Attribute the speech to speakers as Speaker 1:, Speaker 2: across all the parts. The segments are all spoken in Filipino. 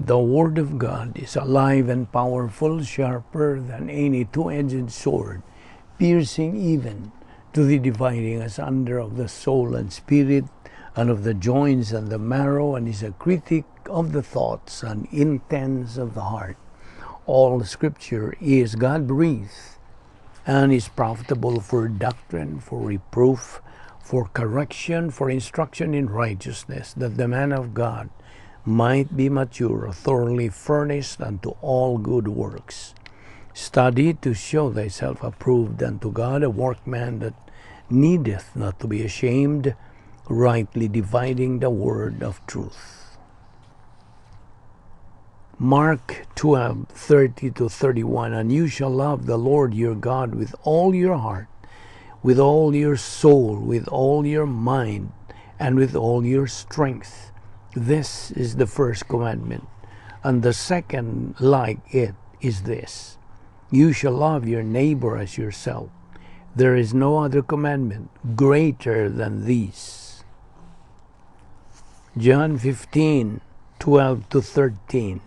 Speaker 1: The Word of God is alive and powerful, sharper than any two-edged sword, piercing even to the dividing asunder of the soul and spirit, and of the joints and the marrow, and is a critic of the thoughts and intents of the heart. All Scripture is God-breathed and is profitable for doctrine, for reproof, for correction, for instruction in righteousness, that the man of God might be mature, thoroughly furnished unto all good works. Study to show thyself approved unto God, a workman that needeth not to be ashamed, rightly dividing the word of truth. Mark 12:30-31, and you shall love the Lord your God with all your heart, with all your soul, with all your mind, and with all your strength. This is the first commandment. And the second like it is this: you shall love your neighbor as yourself. There is no other commandment greater than these. John 15:12-13.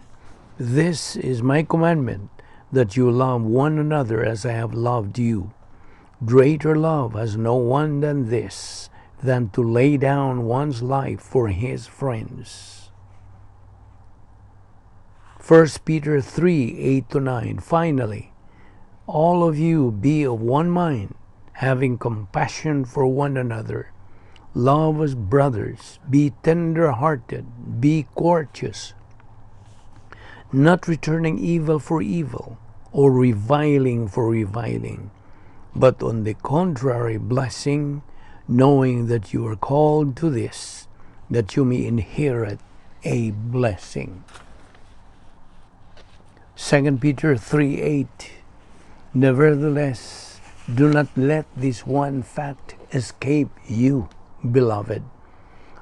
Speaker 1: This is my commandment, that you love one another as I have loved you. Greater love has no one than this, than to lay down one's life for his friends. 1 Peter 3:8-9. Finally, all of you be of one mind, having compassion for one another. Love as brothers, be tender-hearted, be courteous, not returning evil for evil, or reviling for reviling, but on the contrary blessing, knowing that you are called to this, that you may inherit a blessing. 2 Peter 3:8. Nevertheless, do not let this one fact escape you, beloved,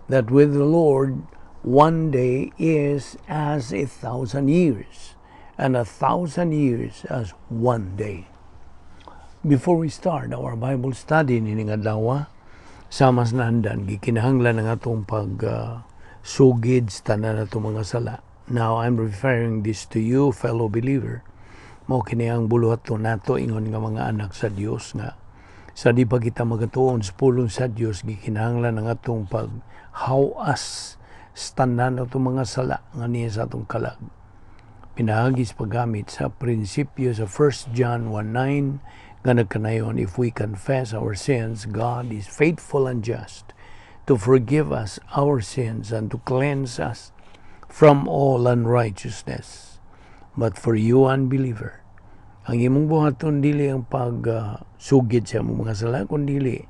Speaker 1: that with the Lord one day is as 1,000 years, and 1,000 years as one day. Before we start our Bible study nining adlaw, samas nandan gikinahanglan ng atong sugid sa tanan natong mga sala. Now I'm referring this to you, fellow believer. Mao kini ang buluhaton nato ingon nga mga anak sa Dios, nga sa di pa kita magatuon sa pulong sa Dios, gikinahanglan ng atong paghawas sa tanan natong mga sala nga niya sa atong kalag. Pinahagis paggamit sa prinsipyo sa 1 John 1:9 nga nagkanayon, if we confess our sins, God is faithful and just to forgive us our sins and to cleanse us from all unrighteousness. But for you, unbeliever, ang imong buhaton dili ang pagsugid sa imong mga sala, kundi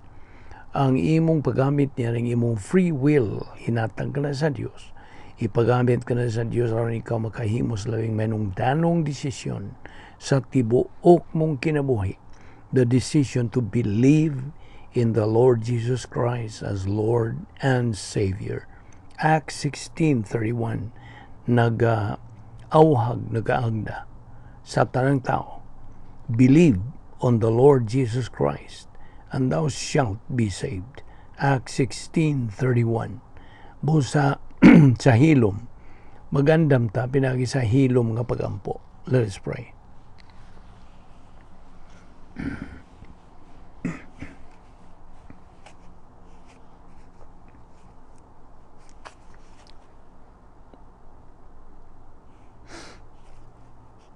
Speaker 1: ang imong paggamit niya ng imong free will, hinatang ka na sa Diyos. Ipagamit ka na sa Diyos aron ikaw makahimos labing manungdanong desisyon sa tibuok mong kinabuhi. The decision to believe in the Lord Jesus Christ as Lord and Savior. Acts 16:31, nagaagda sa tanang tao, believe on the Lord Jesus Christ and thou shalt be saved. Acts 16:31. Busa sa hilom, magandam ta pinagi sa hilom nga pagampo. Let us pray.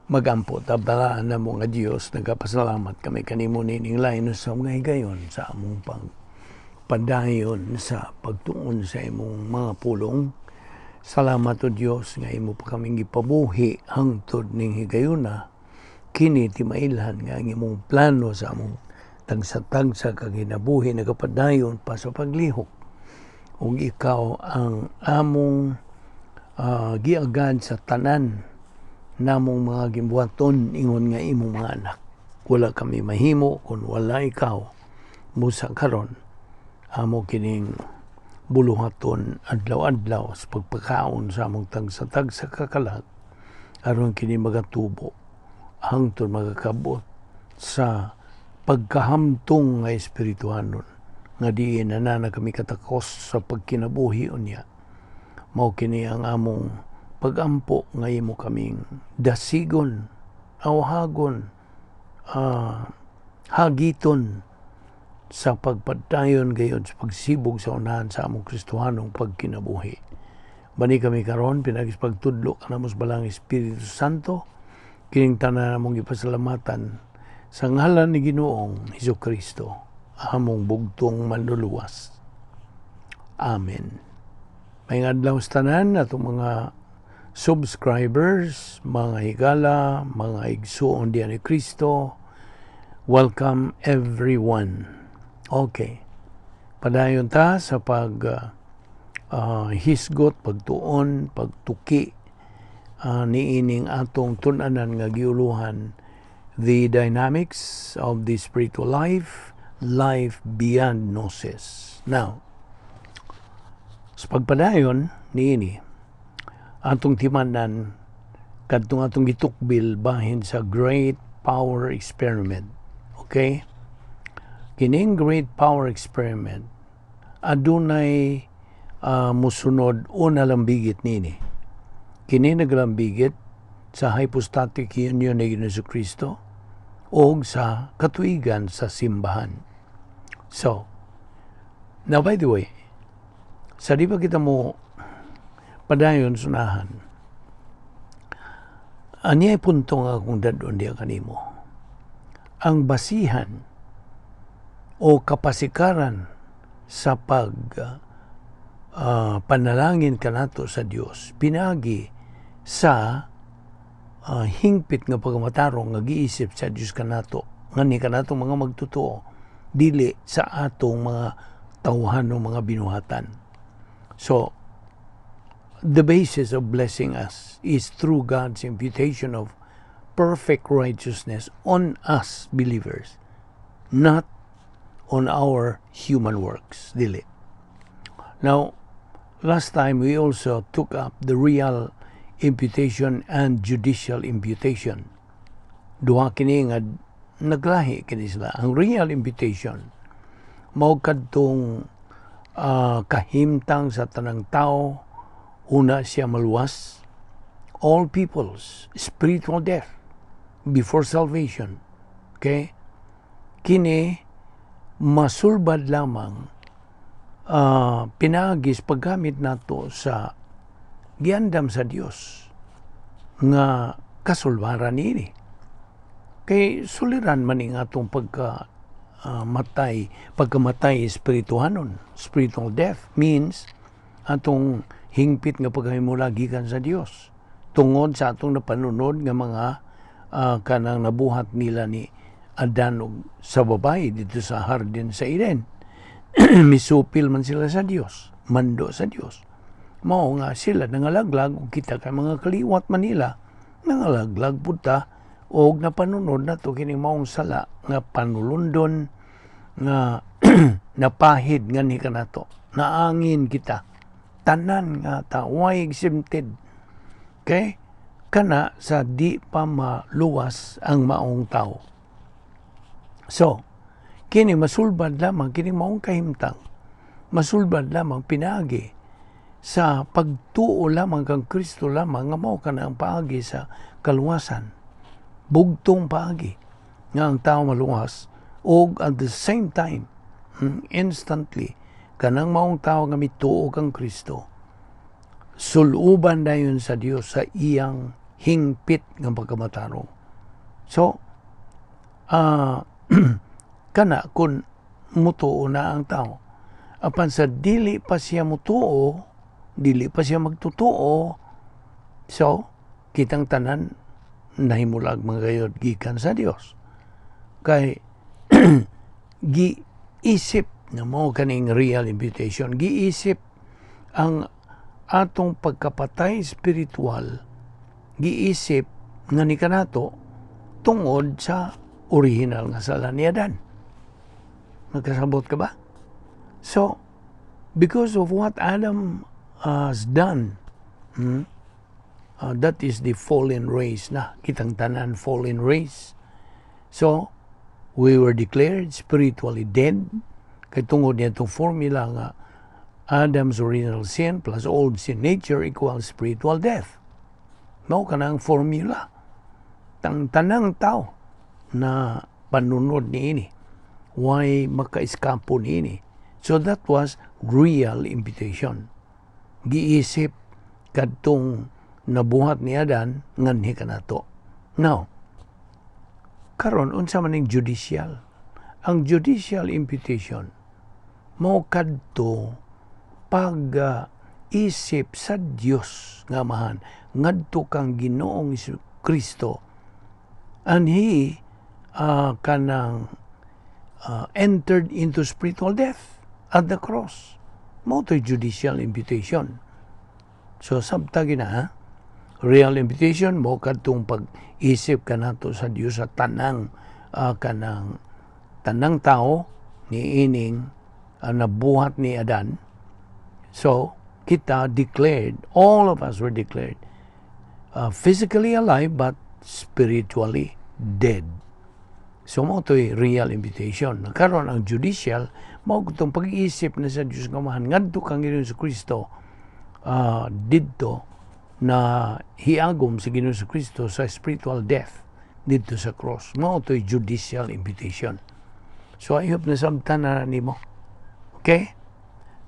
Speaker 1: Magampo, tabalaan na mo nga Diyos, nagkapasalamat kami kanimo nining lain sa mga higayon sa among pagpadayon sa pagtuon sa imong mga pulong. Salamat o Diyos nga imo pa kaming gipabuhi hangtod ning higayuna, kini timailhan nga ang imong plano sa among tagsa-tagsa kag ginabuhi nagapadayon pa sa paglihok. Ug ikaw ang among giagad sa tanan namong mga gimbuhaton ingon nga imong mga anak. Wala kami mahimo kung wala ikaw. Musa karon amo kining buluhaton adlaw-adlaw sa pagpakaon sa among tagsa-tagsa kakalag aron kini magatubo hangtod magakabot sa pagkahamtong nga espirituhanon nga diin na kami katakos sa pagkinabuhi unya. Mao kini ang among pagampo nga imo kaming dasigon, awhagon, hagiton sa pagpadayon gayon sa pagsibog sa unahan sa among Kristohanong pagkinabuhi. Bani kami karon pagtudlo kanamos balang Espiritu Santo, kining tanan namong ipasalamatan sa ngalan ni Ginoong Hesukristo, among bugtong manluluwas. Amen. May adlaw sa tanan atong mga subscribers, mga higala, mga igsuon diyan ni Kristo. Welcome everyone. Okay. Padayon ta sa hisgot, pagtuon, pagtuki niining atong tun-anan nga giuluhan, the dynamics of the spiritual life, life beyond Gnosis. Now, sa pagpadayon niini, atong timanan kadtong atong gitukbil bahin sa Great Power Experiment. Okay? Kining Great Power Experiment adunay musunod o nalambigit nini. Kini naglambigit sa hypostatic union ni Jesucristo o sa katuigan sa simbahan. So, now by the way, sa di ba kita mo padayon sunahan, anyay punto nga akong dadon diya kanimo. Ang basihan o kapasikaran sa panalangin kanato sa Dios pinagi sa hingpit nga pagmatarong nga giisip sa Dios kanato ngani kanato mga magtotoo dili sa atong mga tawhanong mga binuhatan. So the basis of blessing us is through God's imputation of perfect righteousness on us believers, not on our human works, dili. Now, last time we also took up the real imputation and judicial imputation. Duha kini nga naglahi kini sila. Ang real imputation mao kadtong kahimtang sa tanang tao, una siya maluwas, all peoples, spiritual death before salvation. Okay? Kini masulbad lamang pinagis paggamit nato sa giandam sa Dios nga kasulbaran ini. Kay suliran man ing atong pagkamatay espirituhanon. Spiritual death means atong hingpit nga pagkahimula gikan sa Dios tungod sa atong napanunod nga mga kanang nabuhat nila ni Adan sa babae dito sa hardin sa Eden. Misupil man sila sa Dios, mando sa Dios. Mao nga sila nangalaglag ug kita kay mga kaliwat man nila nangalaglag pud ta og napanunod nato kini maong sala nga panulundon nga napahid ngani kanato. Naangin kita. Tanan nga ta way exempted. Okay? Kana sa di pa maluwas ang maong tao. So, kini masulbad lamang, kini maong kahimtang, masulbad lamang pinagi sa pagtuo lamang kang Kristo lamang nga mao kana ang paagi sa kaluwasan. Bugtong paagi nga ang tao maluwas og at the same time, instantly, kanang maong tao nga mituo kang Kristo, suluban dayon sa Dios sa iyang hingpit nga pagkamatarong. So, kana kun mutuo na ang tao. Apan sa dili pa siya mutuo, dili pa siya magtutuo, so, kitang tanan nahimulag mga gayod gikan sa Dios. Kay, giisip na mo kaning real imputation, giisip ang atong pagkapatay spiritual, giisip nga ni kanato tungod sa original nga sala ni Adan. Magkasabot ka ba? So, because of what Adam has done, that is the fallen race na. Kitang tanan fallen race. So, we were declared spiritually dead. Kay tungod niya itong formula nga Adam's original sin plus old sin nature equals spiritual death. Mao ka ng formula. Tanang tao na panunod niini. Why makaiskapo niini. So that was real invitation. Giisip kadtong nabuhat ni Adan nganhi kanato. Now, karon unsa man ning judicial? Ang judicial invitation mao kadto pag isip sa Dios nga amahan ngadto kang Ginoong Kristo, and he kanang entered into spiritual death at the cross. Mao to'y judicial invitation. So sabta gina, real invitation mo kadtong pag-isip kanato sa Dios sa tanang tanang tao ni ining nabuhat ni Adan. So kita declared, all of us were declared physically alive but spiritually dead. So mao to'y real invitation. Karon ang judicial mao kitong pag-iisip na sa Dios nga amahan ngadto kang Ginoong Kristo didto na hiagom si Ginoong Kristo sa spiritual death didto sa cross. Mao to'y judicial invitation. So I hope na samtan na nimo. Okay?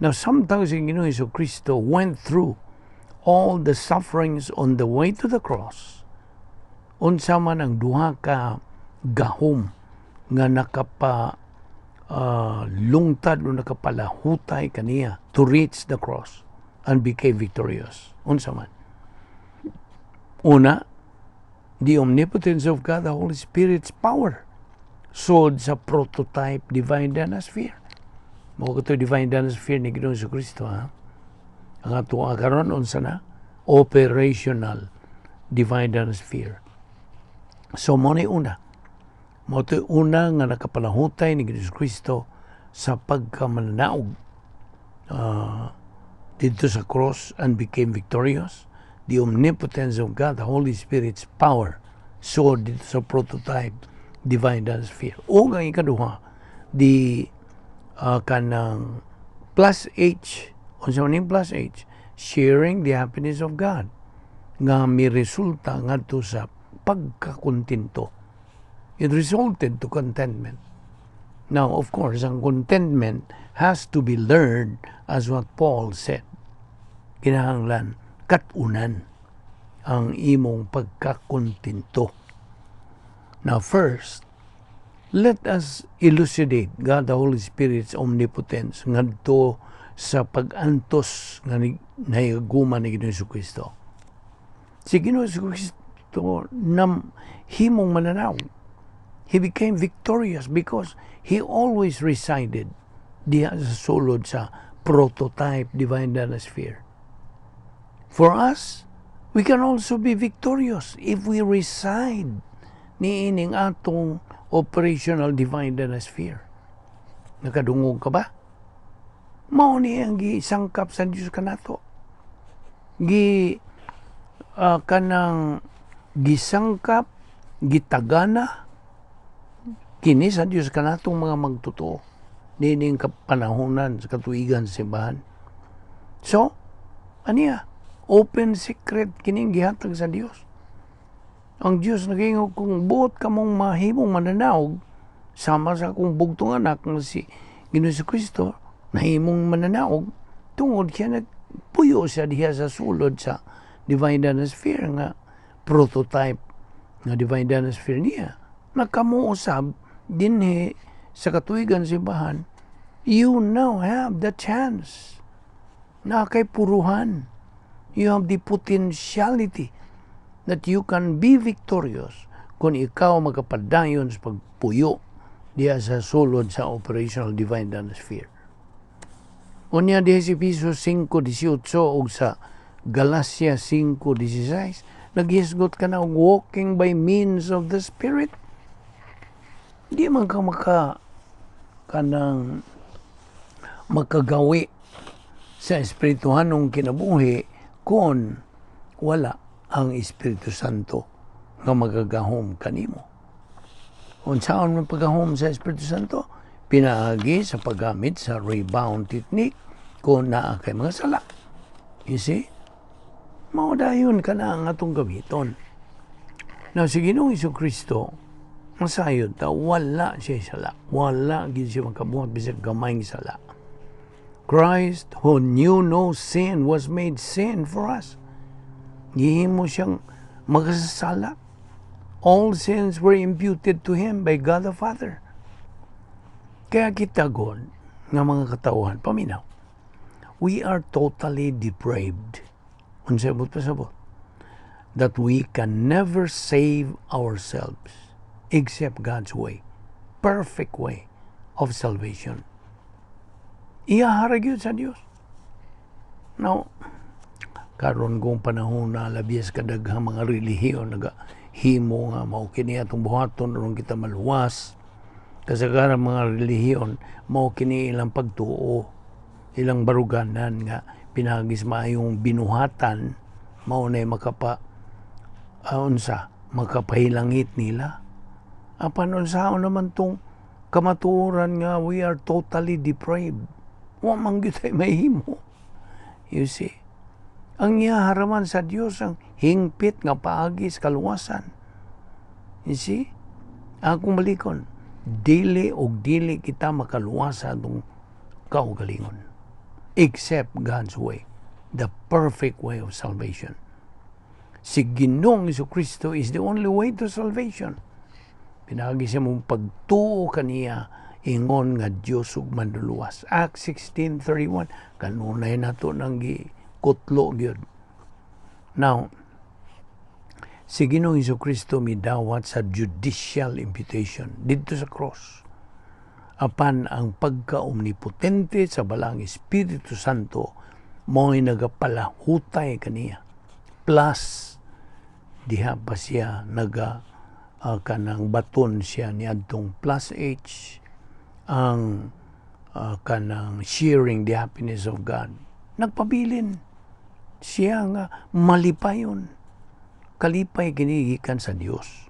Speaker 1: Now, sometimes si Ginoong Kristo went through all the sufferings on the way to the cross. Unsa man ang duha ka gahom nga lungtad o nakapalahutay kaniya to reach the cross and became victorious. Unsa man. Una, the omnipotence of God, the Holy Spirit's power, sod sa prototype divine dynasty. Mao kato divine dynasty ni Ginoong Kristo, ha? Ang ato karon unsa na operational divine dynasty. So mo ni una. Mao to'y una nga nakapalahutay ni Ginoong Kristo sa pagkamananaog dito sa cross and became victorious. The omnipotence of God, the Holy Spirit's power, so dito sa prototype divine dynasty. O ang ikaduha, the kanang plus H, unsa man plus H, sharing the happiness of God nga may resulta ngadto sa pagkakontento. It resulted to contentment. Now, of course, ang contentment has to be learned as what Paul said. Kinahanglan katunan ang imong pagkakontento. Now, first, let us elucidate God the Holy Spirit's omnipotence ngadto sa pag-antos nga nahigaguman ni Ginoong Kristo. Si Ginoong Kristo himong mananaw. He became victorious because he always resided diha sa sulod sa prototype divine dynasty. For us, we can also be victorious if we reside ni ining atong operational divine dynasty. Nakadungog ka ba? Mao ni ang gisangkap sa Dios kanato. Kanang gisangkap, gitagana kini sa Dios kanatong mga magtotoo nining kapanahonan sa katuigan sa simbahan. So, aniya, open secret kining gihatag sa Dios. Ang Dios nagingog kung buot ka mong mahimong mananaog sama sa akong bugtong anak nga si Ginoong Kristo nahimong mananaog tungod siya nagpuyo siya diha sa sulod sa divine dynasty nga prototype nga divine dynasty niya. Nakamuusab dinhi sa katuigan simbahan, you now have the chance na kay puruhan. You have the potentiality that you can be victorious kung ikaw magapadayon sa pagpuyo diya sa sulod sa operational divine dynasty. Unya diya si Efesios 5:18 o sa Galatia 5:16, naghisgot ka na walking by means of the Spirit. Di man ka kanang makagawi sa espirituhanong kinabuhi kung wala ang Espiritu Santo nga magagahom kanimo. Kung saan man pagahom sa Espiritu Santo, pinaagi sa paggamit sa rebound technique kung naa kay mga sala. You see? maudayon ka na ang atong gamiton. Now, si Ginoong Jesucristo, masayod ta, wala siya sala. Wala gid siya makabuhat bisag gamayng sala. Christ, who knew no sin, was made sin for us. Gihimo siyang makasasala. All sins were imputed to Him by God the Father. Kaya kita God, nga mga katauhan, paminaw, we are totally depraved. Unsabot pasabot. That we can never save ourselves except God's way, perfect way of salvation. Iyaharag yun sa Diyos. Now, karon kong panahon na labias kadaghang mga relihiyon nagahimo nga mao kini atong buhaton aron kita maluwas. Kasagaran mga relihiyon mao kini ilang pagtuo, ilang baruganan nga pinagis maayong binuhatan mao nay makapahilangit nila. Apan unsaon naman tong kamatuoran nga we are totally depraved. Wa man gyud tay mahimo. You see, ang haraman sa Dios ang hingpit nga paagi sa kaluwasan. You see, akong balikon, dili kita makaluwasa atong kaugalingon except God's way, the perfect way of salvation. Si Ginoong Jesucristo is the only way to salvation. Pinagi siya mong pagtuo kaniya ingon nga Dios ug manluluwas. Acts 16:31 kanunay nato nang gikutlo gyud. Now, si Ginoong Jesucristo midawat sa judicial imputation didto sa cross. Apan ang pagka-omnipotente sa balang Espiritu Santo mo'y nagapalahutay kaniya. Plus, diha pa siya kanang baton siya ni adtong plus H ang kanang sharing the happiness of God. Nagpabilin siya nga malipayon. Kalipay ginigikan sa Dios.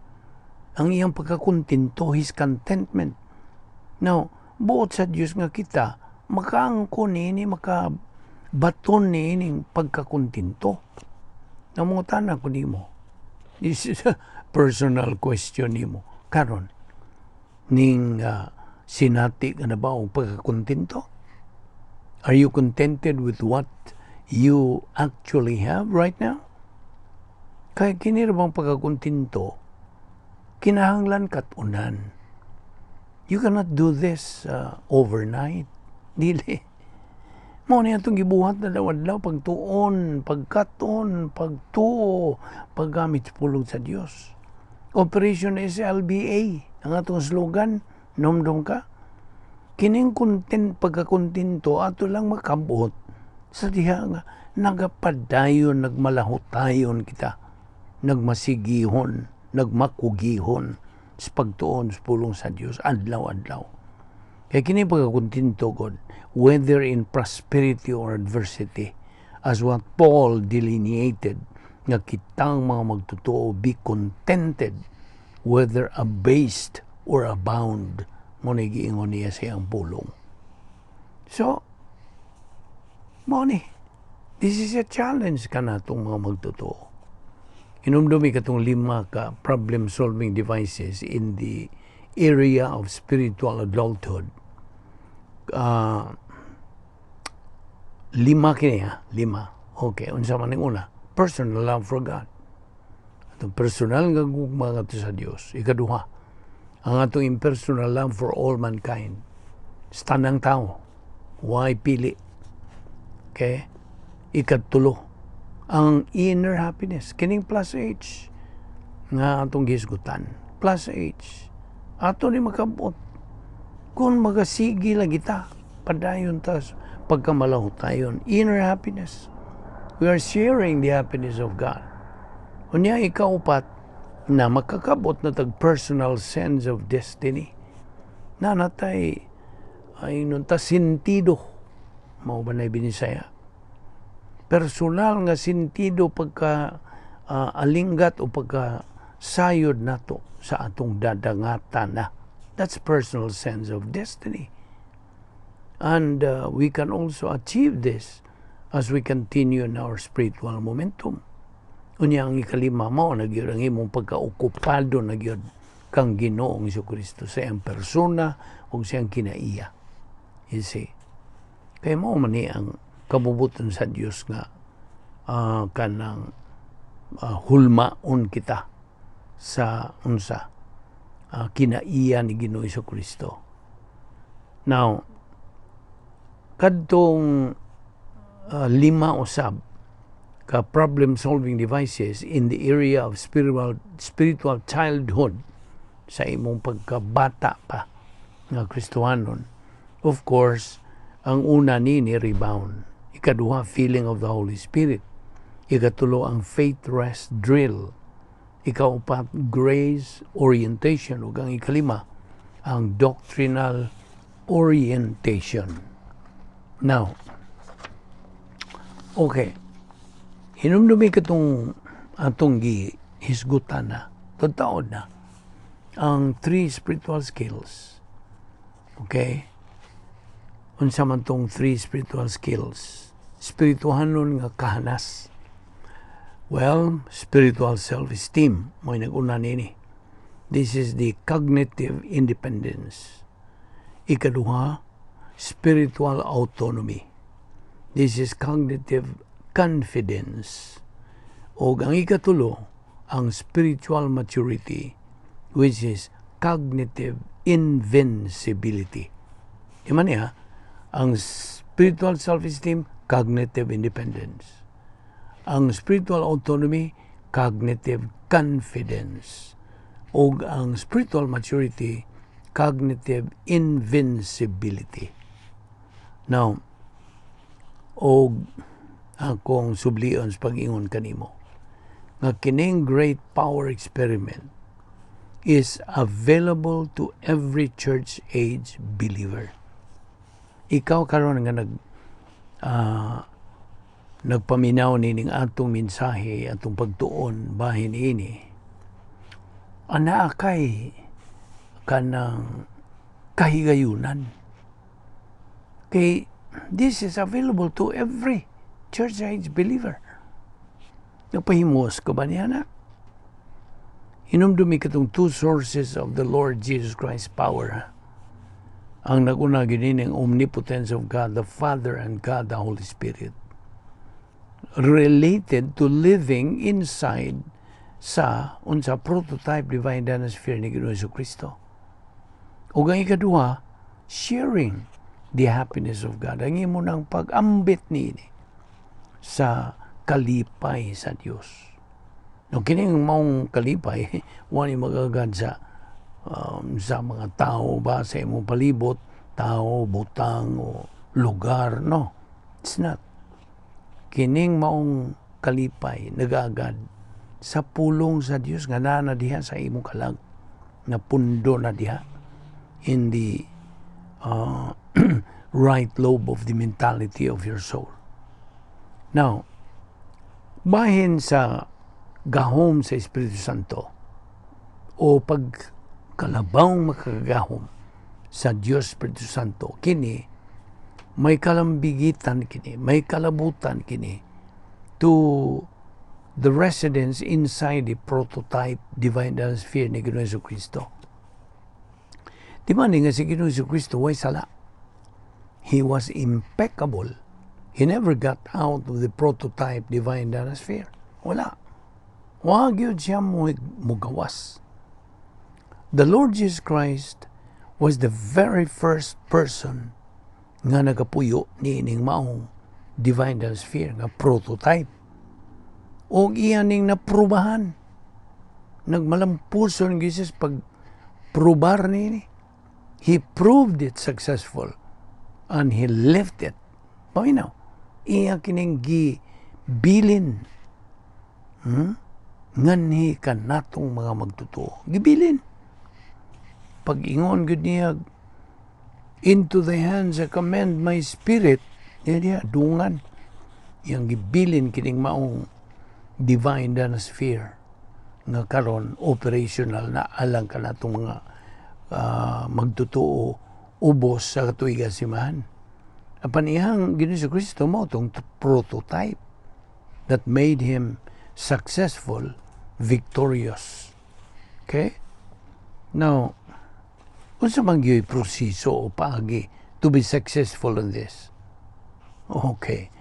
Speaker 1: Ang iyang pagkakuntinto, his contentment. Now, buot sa Dios nga kita makaangko nini, makabaton nining pagkakuntinto. Namungutana ko nimo. This is a personal question nimo. Karon ning sinati ka na ba o pagkakuntinto? Are you contented with what you actually have right now? Kaya kinirabang pagkakuntinto, kinahanglan katunan. You cannot do this overnight. Dili. Mao na itong gibuhat na daw pagtuon, pagkaton, pagtuo, paggamit pulong sa Dios. Operation SLBA, ang atong slogan, nomdom ka. Kining pagkakuntinto ato lang makabot sa diha nga nagapadayon, nagmalahutayon kita, nagmasigihon, nagmakugihon sa pagtuon sa pulong sa Dios adlaw-adlaw. Kaya kini pagkakuntinto God, whether in prosperity or adversity, as what Paul delineated, nga kitang mga magtotoo be contented, whether abased or abound, mo na giingon niya siyang pulong. So, mo ni, this is a challenge ka na itong mga magtotoo. Inumdumi ka itong 5 ka problem-solving devices in the area of spiritual adulthood. 5 kini ha? 5. Okay, unsa man ang una? Personal love for God. Atong personal nga gugma nga sa Dios. Ikaduha, ang atong impersonal love for all mankind. Sa tanang tao. Why pili? Okay? Ikatulo, ang inner happiness. Kining plus H nga atong gisgutan. Plus H. Ato ni makabot. Kung magasigi lagi ta, padayon tas pagkamalahutayon. Inner happiness. We are sharing the happiness of God. Unya ikaupat na makakabot na tag personal sense of destiny. Na natay ay nun ta sentido. Mao ba na binisaya? Personal nga sentido pagka alinggat o pagka sayod nato sa atong dadangatan na. That's personal sense of destiny. And we can also achieve this as we continue in our spiritual momentum. Unya ang ikalima mo, nagyod ang imong pagkaokupado, nagyod kang Ginoong Jesucristo sa iyang persona o sa iyang kinaiya. You see? Kaya mo man ang kabubuton sa Dios nga kanang hulmaon kita sa unsa kinaiya ni Ginoo Jesucristo. Now, kadtong lima usab ka problem-solving devices in the area of spiritual childhood sa imong pagkabata pa nga Kristohanon. Of course, ang una ni rebound. Ikaduha, feeling of the Holy Spirit. Ikatulo, ang faith rest drill. Ikaupat, grace orientation. Ug ang ikalima, ang doctrinal orientation. Now, okay. Hinumdumi katong atong gihisgutan na, totoo na, ang 3 spiritual skills. Okay? Unsa man tong 3 spiritual skills? Spirituhanon nga kahanas. Well, spiritual self-esteem, mo'y nag-una nini. This is the cognitive independence. Ikaduha, spiritual autonomy. This is cognitive confidence. O ang ikatulo, ang spiritual maturity, which is cognitive invincibility. Iman niya, ang spiritual self-esteem, cognitive independence. Ang spiritual autonomy, cognitive confidence. O ang spiritual maturity, cognitive invincibility. Now, o akong sublion sa pag-ingon kanimo nga kining great power experiment is available to every church age believer. Ikaw karon nga nagpaminaw nining atong mensahe, atong pagtuon bahin ini, ana kay kanang kahigayunan. Kay this is available to every church age believer. Nagpahimos ka ba niya na? Hinumdumi katong 2 sources of the Lord Jesus Christ's power. Ha? Ang naguna ginining omnipotence of God the Father and God the Holy Spirit. Related to living inside sa unsa prototype divine dynasty ni Ginoo Jesucristo. Ug ang ikaduha, sharing the happiness of God. Ang imo nang pag-ambit niini sa kalipay sa Dios. No kining maong kalipay wani magagad sa mga tao ba sa imong palibot, tao, butang o lugar, no. It's not. Kining maong kalipay nagagad sa pulong sa Dios nga naa diha sa imong kalag, na pundo na diha in the right lobe of the mentality of your soul. Now, bahin sa gahom sa Espiritu Santo o pagkalabang makagahom sa Diyos Espiritu Santo, kini may kalambigitan kini, may kalabutan kini to the residence inside the prototype divine sphere ni Ginoo Jesucristo. Di man nga si Ginoo Jesucristo way sala. He was impeccable. He never got out of the prototype divine sphere. Wala. Wag yun siya mugawas. The Lord Jesus Christ was the very first person nga nagapuyo niining maong divine sphere nga prototype. O iyaning naprubahan. Nagmalampuson Jesus pag probar niini. He proved it successful and he left it. Paminaw. Iya kining gibilin. Nganhi ka natong mga magtutuo. Gibilin. Pag-ingon gud niya, into the hands I commend my spirit. Diya, dungan. Yang gibilin kining maong divine sphere nga karon operational na alang ka natong mga magtutuo ubos sa katuigan simahan. Apan iyang Ginoo Kristo mo tong prototype that made him successful, victorious. Okay? Now, unsa man gyud proseso o paagi to be successful in this? Okay.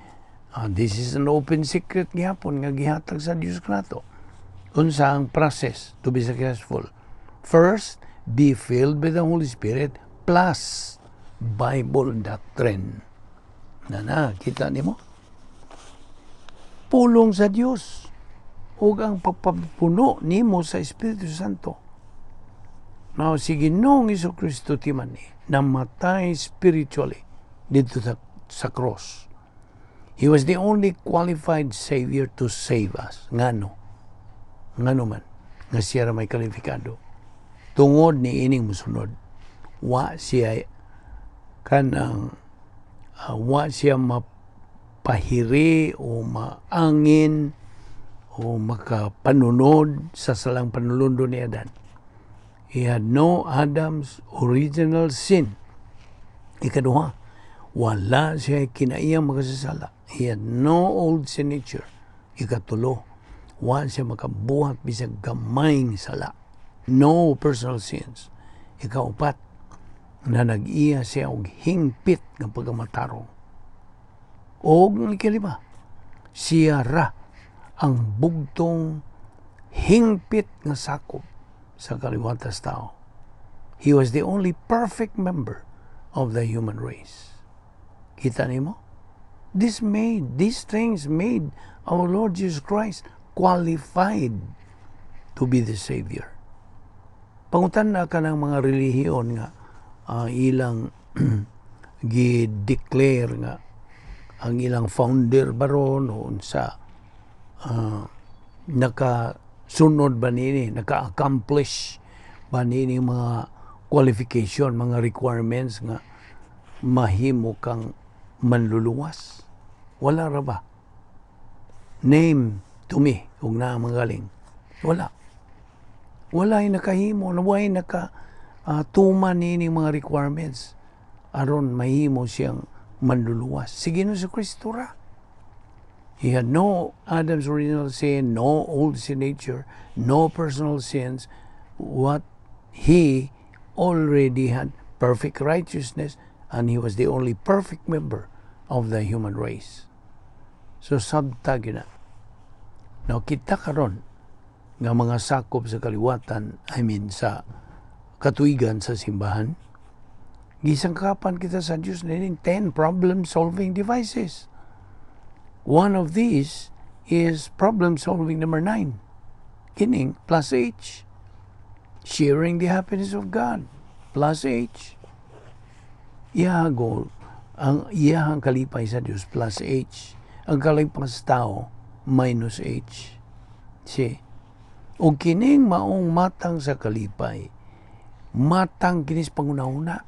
Speaker 1: This is an open secret gyapon nga gihatag sa Dios kanato. Unsa ang process to be successful? First, be filled with the Holy Spirit plus Bible doctrine. Kita nimo? Pulong sa Dios ug ang pagpapuno nimo sa Espiritu Santo. Now, si Ginoong Jesucristo timan ni namatay spiritually dito sa cross. He was the only qualified Savior to save us. Ngano man, nga siya may kalifikado. Tungod ni ining musunod, wa siya mapahiri o maangin o makapanunod sa salang panulundo ni Adan. He had no Adam's original sin. Ikaduha, wala siya kinaiyang makasasala. He had no old sin nature. Ikatulo, wala siya makabuhat bisag gamayng sala. No personal sins. Ikaupat, na nag-iya siya og hingpit ng pagkamatarong. O ang ikalima, siya ra ang bugtong hingpit nga sakop sa kaliwatas tao. He was the only perfect member of the human race. Kita nimo? These things made our Lord Jesus Christ qualified to be the Savior. Pangutan na ka ng mga relihiyon nga ilang gi-declare nga ang ilang founder baron o unsa nakasunod ba nini, naka-accomplish ba nini mga qualification, mga requirements nga mahimo kang manluluwas? Wala ra ba? Name to me kung na magaling. Wala. Wala yung nakahimo, wala yung tuman nini mga requirements aron mahimo siyang manluluwas. Sige no sa Kristo ra. He had no Adam's original sin, no old sin nature, no personal sins. What he already had perfect righteousness, and he was the only perfect member of the human race. So sabtag na. Now kita karon nga mga sakop sa kaliwatan, sa katuigan sa simbahan, gisangkapan kita sa Diyos na 10 problem-solving devices. One of these is problem-solving number 9. Kining plus H. Sharing the happiness of God plus H. Iyahang kalipay sa Diyos plus H. Ang kalipay sa tao minus H. O kining maong matang sa kalipay, matang kinis panguna-una.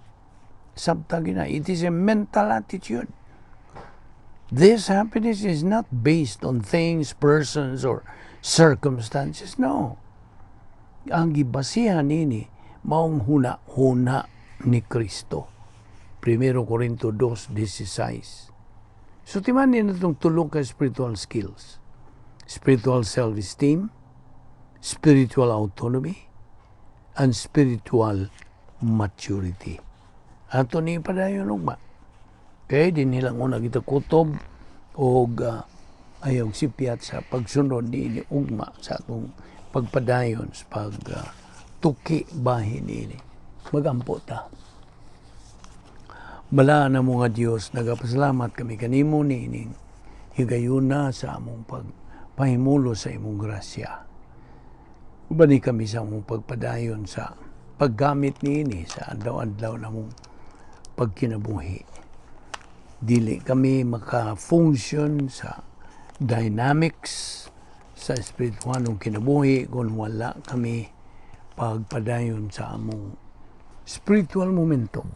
Speaker 1: Sabtagi na, it is a mental attitude. This happiness is not based on things, persons, or circumstances. No. Ang gibasihan nini, maong huna ni Kristo. 1 Corinto 2:16. So, timanin na itong tulong ka spiritual skills. Spiritual self-esteem, spiritual autonomy, and spiritual maturity. Ato ni padayon ugma. Kaya din nilang una kita kutob o ayaw sipiat sa pagsunod ni ugma sa atong pagpadayon sa pagtuki bahin ini. Magampo ta. Bala na mga Diyos, nagapasalamat kami kanimo ni ining higayuna sa among pagpahimulo sa imong grasya. Ubani kami sa among pagpadayon sa paggamit niini sa adlaw-adlaw na mong pagkinabuhi. Dili kami maka-function sa dynamics sa espiritualong kinabuhi kung wala kami pagpadayon sa among spiritual momentum.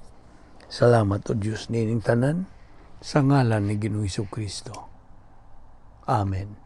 Speaker 1: Salamat o Diyos nining tanan sa ngalan ni Ginoong Jesucristo. Amen.